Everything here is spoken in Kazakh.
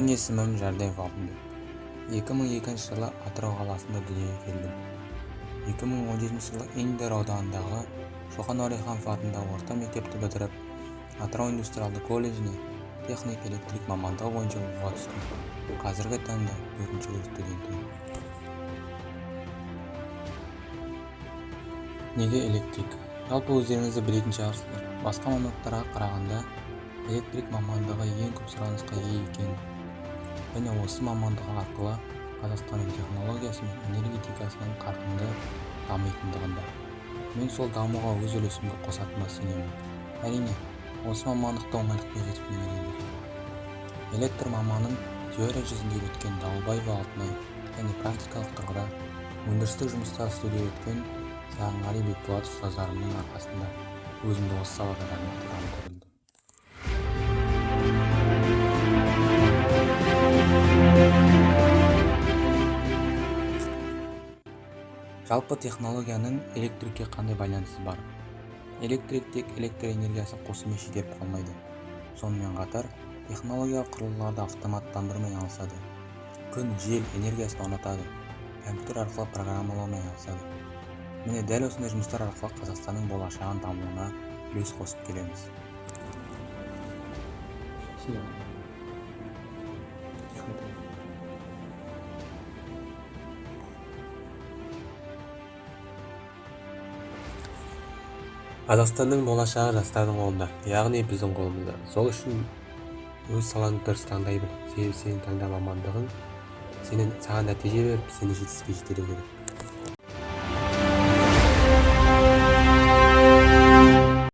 Менің есімім Жәрденов Алтынбек. 2002 жылы Атырау қаласында дүниеге келдім. 2017 жылы Индер ауданындағы Шоқан Уәлиханов атындағы орта мектепті бітіріп, Атырау индустриалды колледжіне техник электрик мамандығы бойынша оқуға түстім. Қазіргі таңда 4-ші курс студентімін. Неге электрик? Жалпы өздеріңізді білетін шығарсыздар. Басқа мамандықтарға қарағанда электрик мамандығы ең көп сұранысқа ие екен. Және осы мамандығы арқылы Қазақстанның технологиясы мен энергетикасының қарқынды дамитындығында. Мен сол дамуға өз үлесімді қосатыныма сенемін. Әрине, осы мамандықта оңайлықпен жетіп келмейді. Электр маманын теория жүзінде өткен Дауылбаева Алтынай және практикалық тұрғыда өндірістік жұмыста студия өткен Сағынғали Бекболат ұстаздарымның арқасында өзімді осы салада дамытуға көрілдім. Жалпы технологияның электрикке қандай байланысы бар? Электрик тек электр энергиясын қосумен шектеліп қалмайды. Сонымен қатар, технологиялық құрылғыларды автоматтандырумен айналысады. Күн, жел энергиясын орнатады. Компьютер арқылы программалаумен айналысады. Міне дәл осындай жұмыстар арқылы Қазақстанның болашағын дамуына үлес қосып келеміз. Қазақстанның болашағы жастардың қолында, яғни біздің қолымызда. Сол үшін өз салаңды дұрыс таңдай біл. Себебі сенің таңдаған мамандығың саған нәтиже беріп, сені жетістікке жетелей береді.